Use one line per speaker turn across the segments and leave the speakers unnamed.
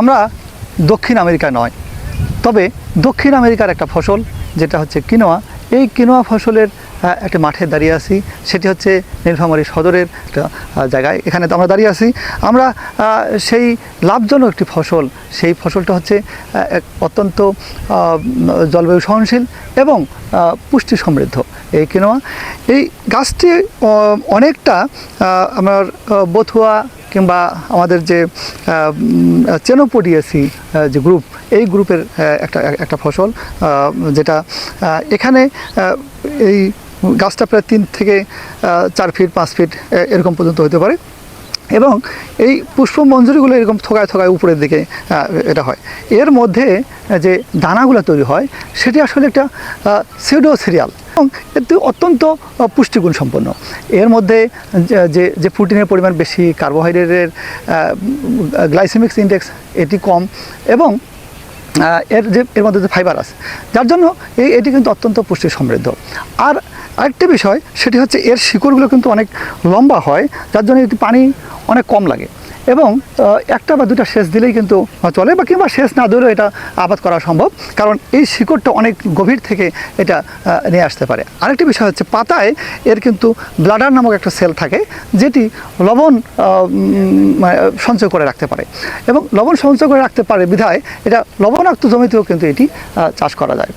আমরা দক্ষিণ আমেরিকা নয়, তবে দক্ষিণ আমেরিকার একটা ফসল যেটা হচ্ছে কিনোয়া। এই কিনোয়া ফসলের একটা মাঠে দাঁড়িয়ে আছি, সেটি হচ্ছে নীলফামারী সদরের একটা জায়গায়। এখানে তো আমরা দাঁড়িয়ে আছি। আমরা সেই লাভজনক একটি ফসল, সেই ফসলটা হচ্ছে অত্যন্ত জলবায়ু সহনশীল এবং পুষ্টি সমৃদ্ধ এই কিনোয়া। এই গাছটি অনেকটা আমার বথুয়া কিংবা আমাদের যে চেনোপোডিয়াসি যে গ্রুপ, এই গ্রুপের একটা ফসল, যেটা এখানে এই গাছটা প্রায় 3 থেকে 4 ফিট 5 ফিট এরকম পর্যন্ত হতে পারে এবং এই পুষ্পমঞ্জরিগুলো এরকম থোকায় থোকায় উপরের দিকে এটা হয়। এর মধ্যে যে দানাগুলো তৈরি হয় সেটি আসলে একটা সিউডো সিরিয়াল এবং এতে অত্যন্ত পুষ্টিগুণ সম্পন্ন। এর মধ্যে যে প্রোটিনের পরিমাণ বেশি, কার্বোহাইড্রেটের গ্লাইসেমিক ইন্ডেক্স এটি কম এবং এর মধ্যে যে ফাইবার আছে, যার জন্য এটি কিন্তু অত্যন্ত পুষ্টি সমৃদ্ধ। আর আরেকটি বিষয় সেটি হচ্ছে এর শিকড়গুলো কিন্তু অনেক লম্বা হয়, যার জন্য এটি পানি অনেক কম লাগে এবং একটা বা দুটা সেচ দিলেই কিন্তু চলে, বা কিংবা সেচ না দিলেও এটা আবাদ করা সম্ভব, কারণ এই শিকড়টা অনেক গভীর থেকে এটা নিয়ে আসতে পারে। আরেকটি বিষয় হচ্ছে পাতায় এর কিন্তু ব্লাডার নামক একটা সেল থাকে, যেটি লবণ সঞ্চয় করে রাখতে পারে এবং লবণ সঞ্চয় করে রাখতে পারে বিধায় এটা লবণাক্ত জমিতেও কিন্তু এটি চাষ করা যায়।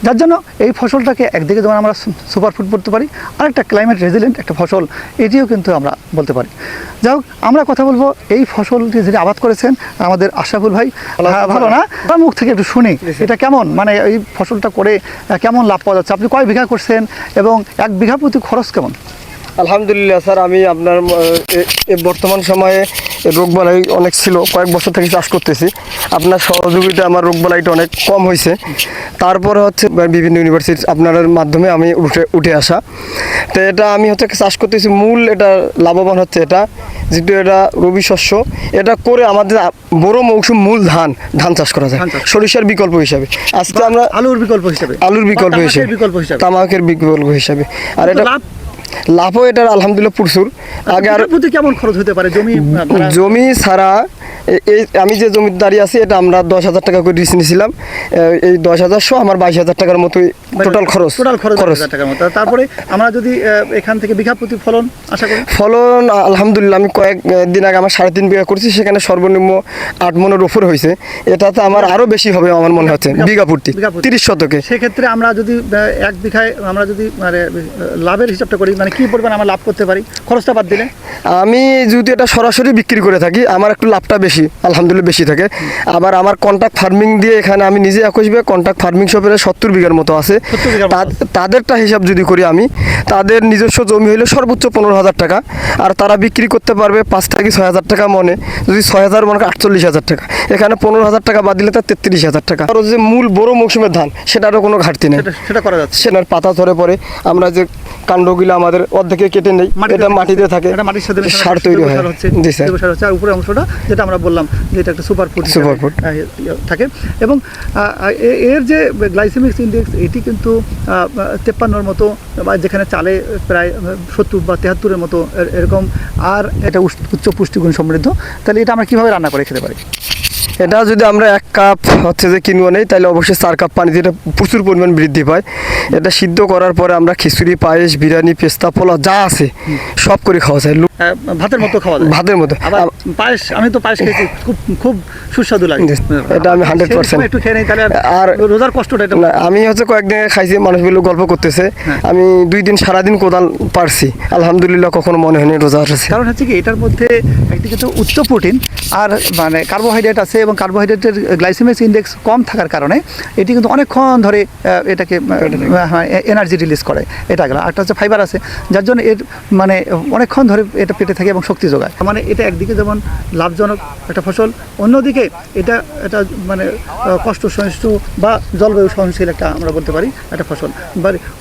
যার জন্য এই ফসলটাকে একদিকে যেমন আমরা সুপারফুড বলতে পারি, আরেকটা ক্লাইমেট রেজিলেন্ট একটা ফসল এটিও কিন্তু আমরা বলতে পারি। যাই হোক, আমরা কথা বলবো এই ফসলটি যেটা আবাদ করেছেন আমাদের আশরাফুল ভাই। ভালো না, তার মুখ থেকে একটু শুনি এটা কেমন, মানে এই ফসলটা করে কেমন লাভ পাওয়া যাচ্ছে, আপনি কয় বিঘা করছেন এবং 1 বিঘা প্রতি খরচ কেমন?
আলহামদুলিল্লাহ স্যার, আমি আপনার বর্তমান সময়ে রোগবালাই অনেক ছিল, কয়েক বছর থেকে চাষ করতেছি। আপনার সহযোগিতা আমার রোগবালাইটা অনেক কম হয়েছে। তারপরে হচ্ছে বিভিন্ন ইউনিভার্সিটি আপনার মাধ্যমে আমি উঠে আসা, তো এটা আমি হচ্ছে চাষ করতেছি। মূল এটা লাভবান হচ্ছে এটা, যেহেতু এটা রবি শস্য, এটা করে আমাদের বড় মৌসুম মূল ধান চাষ করা যায় সরিষার বিকল্প হিসাবে। আজকে আমরা
আলুর বিকল্প হিসাবে,
তামাকের বিকল্প হিসাবে। আর এটা লাভও এটার আলহামদুলিল্লাহ প্রচুর। আগে আর
প্রতি কেমন খরচ হতে পারে
জমি ছাড়া? এই আমি যে জমিতে দাঁড়িয়ে আছি এটা আমরা 10,000 টাকা করে রিস নিয়েছিলাম। এই 10,000 আমার 22,000 টাকার মতো টোটাল খরচ।
তারপরে আমরা যদি এখান থেকে বিঘা প্রতি ফলন আশা করি,
ফলন আলহামদুলিল্লাহ আমি কয়েকদিন আগে আমার 3.5 বিঘা করছি, সেখানে সর্বনিম্ন 8 মনের উপর হয়েছে। এটাতে আমার আরও বেশি হবে আমার মনে হচ্ছে বিঘা প্রতি 30 শতকে।
সেক্ষেত্রে আমরা যদি 1 বিঘায় আমরা যদি মানে লাভের হিসাবটা করি, মানে কি পরিমাণ আমরা লাভ করতে পারি খরচটা বাদ দিলে?
আমি যদি এটা সরাসরি বিক্রি করে থাকি আমার একটু লাভটা বেশি, আলহামদুলিল্লাহ বেশি থাকে। আবার আমার কন্ট্রাক্ট ফার্মিং দিয়ে এখানে আমি নিজে 21 বিঘা, কন্ট্রাক্ট ফার্মিং শপের 70 বিঘার মতো আছে। তাদেরটা হিসাব যদি করি আমি, তাদের নিজস্ব জমি হলে সর্বোচ্চ 15,000 টাকা, আর তারা বিক্রি করতে পারবে 5 থেকে 6,000 টাকা মনে। যদি 6,000 মনে 48,000 টাকা, এখানে 15,000 টাকা বাদ দিলে তার 33,000 টাকা। আর যে মূল বড় মৌসুমের ধান সেটারও কোনো ঘাটতি নেই,
সেটা করা যাচ্ছে।
সেটার পাতা ধরে পরে আমরা যে কাণ্ডগুলো আমাদের অর্ধেকে কেটে নেই, এটা মাটিতে থাকে, সার তৈরি হয়। জি স্যার,
আর উপরে অংশটা যেটা আমরা বললাম যে এটা একটা সুপারফুড থাকে এবং এর যে গ্লাইসেমিক ইন্ডেক্স এটি কিন্তু 53-র মতো, বা যেখানে চালে প্রায় 70 বা 73-এর মতো এরকম। আর এটা উচ্চ পুষ্টিগুণ সমৃদ্ধ। তাহলে এটা আমরা কীভাবে রান্না করে খেতে পারি?
এটা যদি আমরা 1 কাপ হচ্ছে যে কিনুয়া নেই, তাহলে অবশ্যই 4 কাপ পানি দিয়ে প্রচুর পরিমাণ বৃদ্ধি পায়। এটা সিদ্ধ করার পরে আমরা খিচুড়ি, পায়েস, বিরিয়ানি, পেস্তা, পোলাও যা আছে সব করে খাওয়া যায়,
ভাতের মতো খাওয়া যায়।
ভাতের মতো।
পায়েস, আমি তো পায়েস খেয়েছি, খুব সুস্বাদু লাগে।
এটা আমি 100%
একটু খেয়ে নেই, তাহলে আর রোজার কষ্টটা এটা
আমি হচ্ছে কয়েকদিন খাইছি, মানুষগুলো গল্প করতেছে। আমি 2 দিন সারাদিন কোদাল পারছি, আলহামদুলিল্লাহ কখনো মনে হয়নি রোজা আছে।
কারণ হচ্ছে কি, এটার মধ্যে একদিকে তো উচ্চ প্রোটিন আর মানে কার্বোহাইড্রেট আছে এবং কার্বোহাইড্রেটের গ্লাইসেমিক ইন্ডেক্স কম থাকার কারণে এটি কিন্তু অনেকক্ষণ ধরে এটাকে এনার্জি রিলিজ করে। এটা গেল। একটা হচ্ছে ফাইবার আছে, যার জন্য এর মানে অনেকক্ষণ ধরে এটা পেটে থাকে এবং শক্তি যোগায়। মানে এটা একদিকে যেমন লাভজনক একটা ফসল, অন্যদিকে এটা মানে কষ্ট সহিষ্ণু বা জলবায়ু সহনশীল একটা আমরা বলতে পারি একটা ফসল।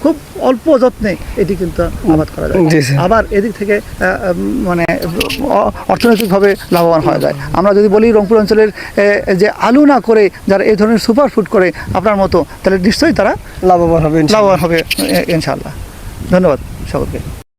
খুব অল্প যত্নে এটি কিন্তু আবাদ করা যায়। আবার এদিক থেকে মানে অর্থনৈতিকভাবে লাভবান হওয়া যায়। আমরা যদি বলি রংপুর অঞ্চলের যে আলু না করে যারা এই ধরনের সুপারফুড করে আপনার মতো, তাহলে নিশ্চয়ই তারা
লাভবান হবে
ইনশাআল্লাহ। ধন্যবাদ সকলকে।